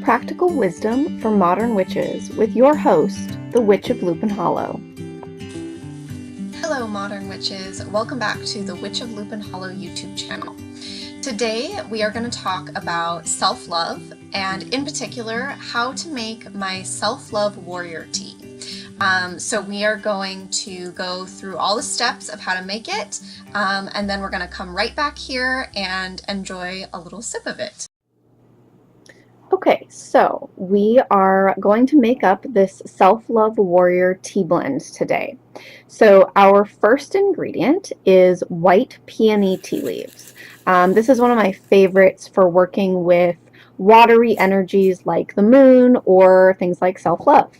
Practical Wisdom for Modern Witches with your host, the Witch of Lupin Hollow. Hello, modern witches. Welcome back to the Witch of Lupin Hollow YouTube channel. Today we are going to talk about self-love and in particular how to make my self-love warrior tea. So we are going to go through all the steps of how to make it and then we're going to come right back here and enjoy a little sip of it. Okay, so we are going to make up this Self-Love Warrior tea blend today. So our first ingredient is white peony tea leaves. This is one of my favorites for working with watery energies like the moon or things like self-love.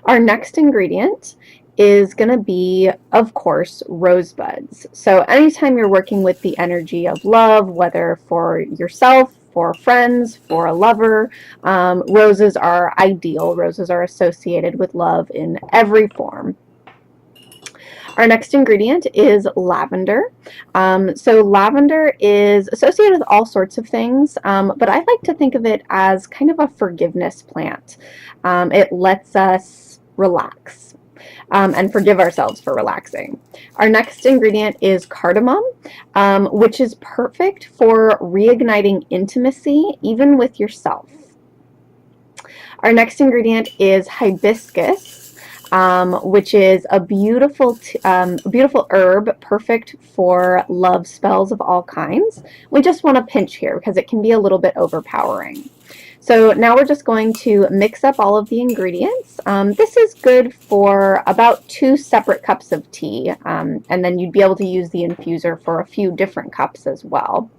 Our next ingredient is going to be, of course, rosebuds. So anytime you're working with the energy of love, whether for yourself, for friends, for a lover, roses are ideal. Roses are associated with love in every form. Our next ingredient is lavender. So lavender is associated with all sorts of things, but I like to think of it as kind of a forgiveness plant. It lets us relax and forgive ourselves for relaxing. Our next ingredient is cardamom, which is perfect for reigniting intimacy, even with yourself. Our next ingredient is hibiscus, which is a beautiful herb, perfect for love spells of all kinds. We just want a pinch here because it can be a little bit overpowering. So now we're just going to mix up all of the ingredients. This is good for about 2 separate cups of tea, and then you'd be able to use the infuser for a few different cups as well.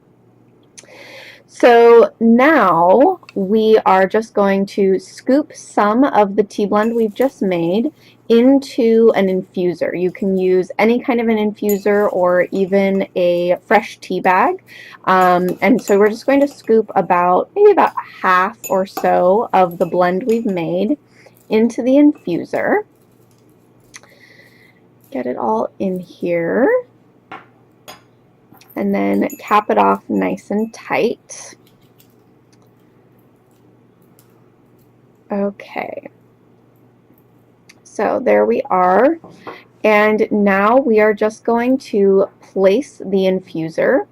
So now we are just going to scoop some of the tea blend we've just made into an infuser. You can use any kind of an infuser or even a fresh tea bag. And so we're just going to scoop maybe about half or so of the blend we've made into the infuser. Get it all in here. And then cap it off nice and tight. Okay, so there we are, and now we are just going to place the infuser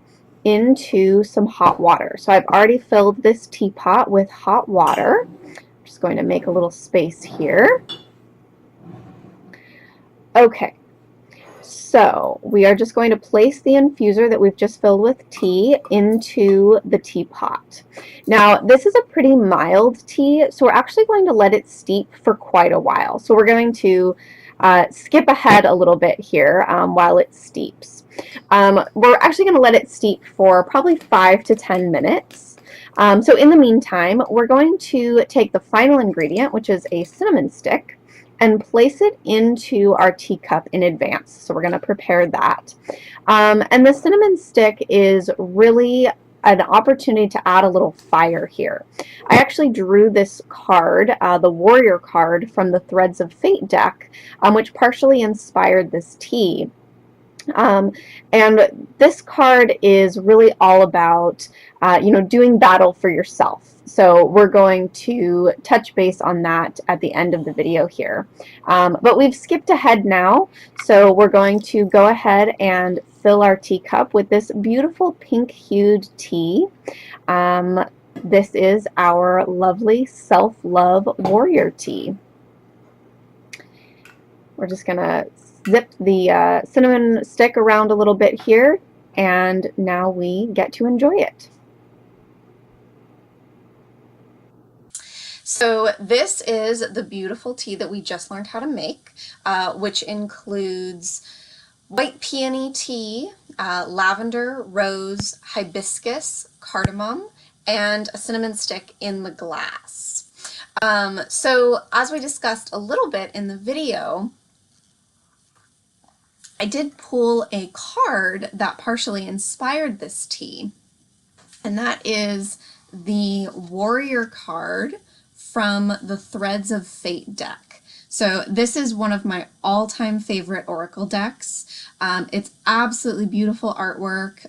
into some hot water. So I've already filled this teapot with hot water. I'm just going to make a little space here. Okay. So we are just going to place the infuser that we've just filled with tea into the teapot. Now this is a pretty mild tea, so we're actually going to let it steep for quite a while. So we're going to skip ahead a little bit here while it steeps. We're actually going to let it steep for probably 5 to 10 minutes. So in the meantime, we're going to take the final ingredient, which is a cinnamon stick, and place it into our teacup in advance. So we're going to prepare that. And the cinnamon stick is really an opportunity to add a little fire here. I actually drew this card, the Warrior card, from the Threads of Fate deck, which partially inspired this tea. And this card is really all about, doing battle for yourself. So we're going to touch base on that at the end of the video here. But we've skipped ahead now, so we're going to go ahead and fill our teacup with this beautiful pink-hued tea. This is our lovely Self-Love Warrior tea. We're just going to zip the cinnamon stick around a little bit here, and now we get to enjoy it. So this is the beautiful tea that we just learned how to make, which includes white peony tea, lavender, rose, hibiscus, cardamom, and a cinnamon stick in the glass. So as we discussed a little bit in the video, I did pull a card that partially inspired this tea, and that is the Warrior card from the Threads of Fate deck. So this is one of my all-time favorite oracle decks. It's absolutely beautiful artwork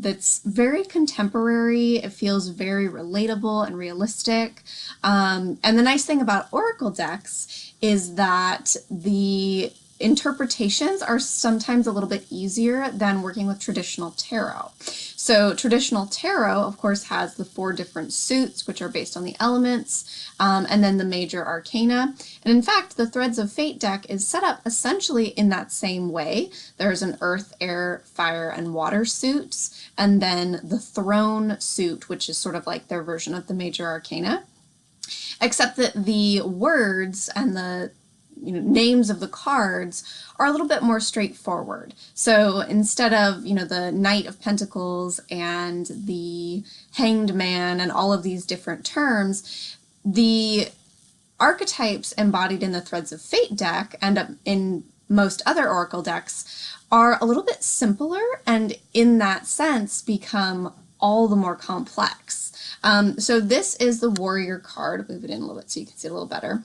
that's very contemporary. It feels very relatable and realistic. And the nice thing about oracle decks is that the interpretations are sometimes a little bit easier than working with traditional tarot. So traditional tarot, of course, has the 4 different suits, which are based on the elements, and then the major arcana. And in fact, the Threads of Fate deck is set up essentially in that same way. There's an earth, air, fire, and water suits, and then the throne suit, which is sort of like their version of the major arcana. Except that the words and the names of the cards are a little bit more straightforward. So instead of, the Knight of Pentacles and the Hanged Man and all of these different terms, the archetypes embodied in the Threads of Fate deck and in most other oracle decks are a little bit simpler and in that sense become all the more complex. So this is the Warrior card. I'll move it in a little bit so you can see it a little better.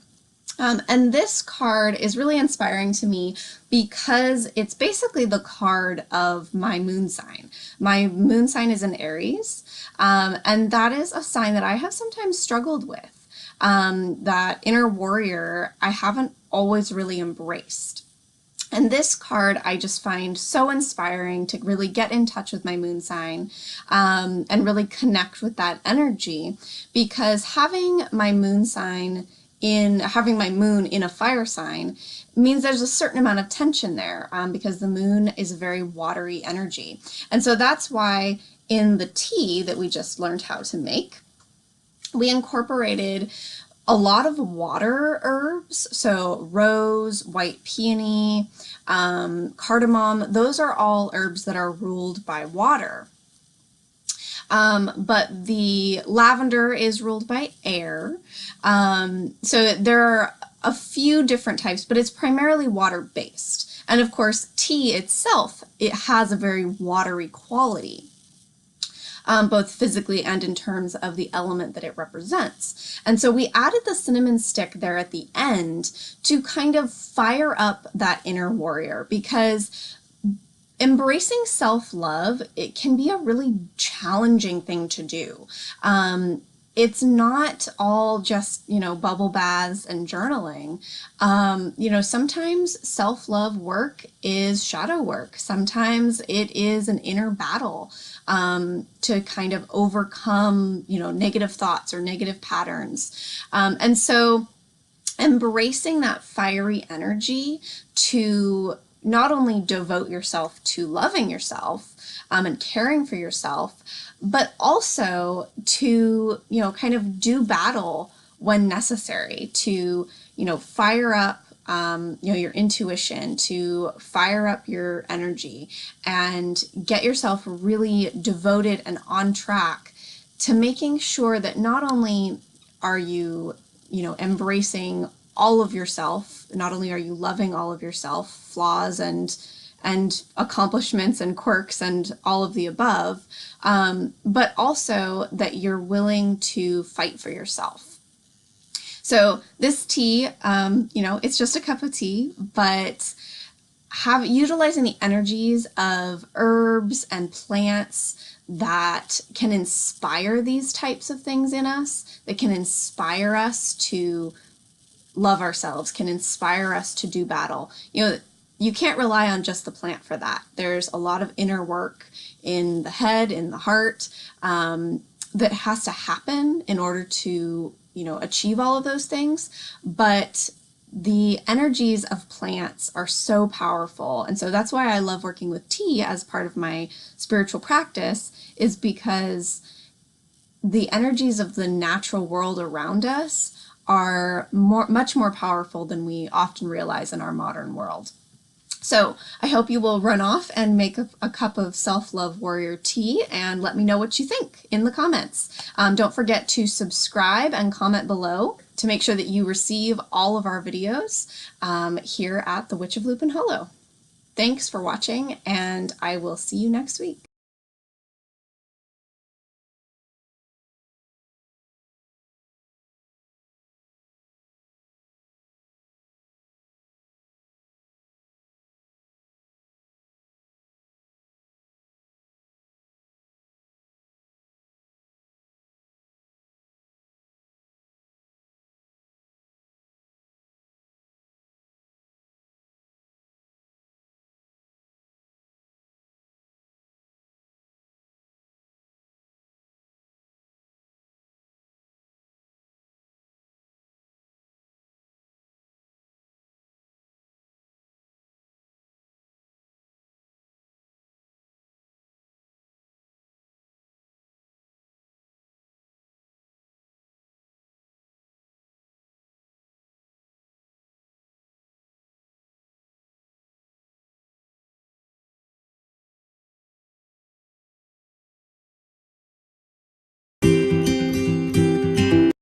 And this card is really inspiring to me because it's basically the card of my moon sign. My moon sign is in Aries, and that is a sign that I have sometimes struggled with. That inner warrior I haven't always really embraced. And this card I just find so inspiring to really get in touch with my moon sign and really connect with that energy, because having my moon in a fire sign means there's a certain amount of tension there because the moon is a very watery energy. And so that's why in the tea that we just learned how to make, we incorporated a lot of water herbs. So rose, white peony, cardamom, those are all herbs that are ruled by water. But the lavender is ruled by air. So there are a few different types, but it's primarily water-based. And of course, tea itself, it has a very watery quality, both physically and in terms of the element that it represents. And so we added the cinnamon stick there at the end to kind of fire up that inner warrior, because embracing self-love, it can be a really challenging thing to do. It's not all just, bubble baths and journaling. Sometimes self-love work is shadow work. Sometimes it is an inner battle to kind of overcome, negative thoughts or negative patterns. And so embracing that fiery energy to not only devote yourself to loving yourself and caring for yourself, but also to, kind of do battle when necessary, to, fire up, your intuition, to fire up your energy and get yourself really devoted and on track to making sure that not only are you, embracing all of yourself, not only are you loving all of yourself, flaws and accomplishments and quirks and all of the above, but also that you're willing to fight for yourself. So this tea, it's just a cup of tea, but utilizing the energies of herbs and plants that can inspire these types of things in us, that can inspire us to love ourselves, can inspire us to do battle. You can't rely on just the plant for that. There's a lot of inner work in the head, in the heart, that has to happen in order to, achieve all of those things. But the energies of plants are so powerful. And so that's why I love working with tea as part of my spiritual practice, is because the energies of the natural world around us are much more powerful than we often realize in our modern world. So I hope you will run off and make a cup of Self-Love Warrior tea and let me know what you think in the comments. Don't forget to subscribe and comment below to make sure that you receive all of our videos here at the Witch of Lupin Hollow. Thanks for watching, and I will see you next week.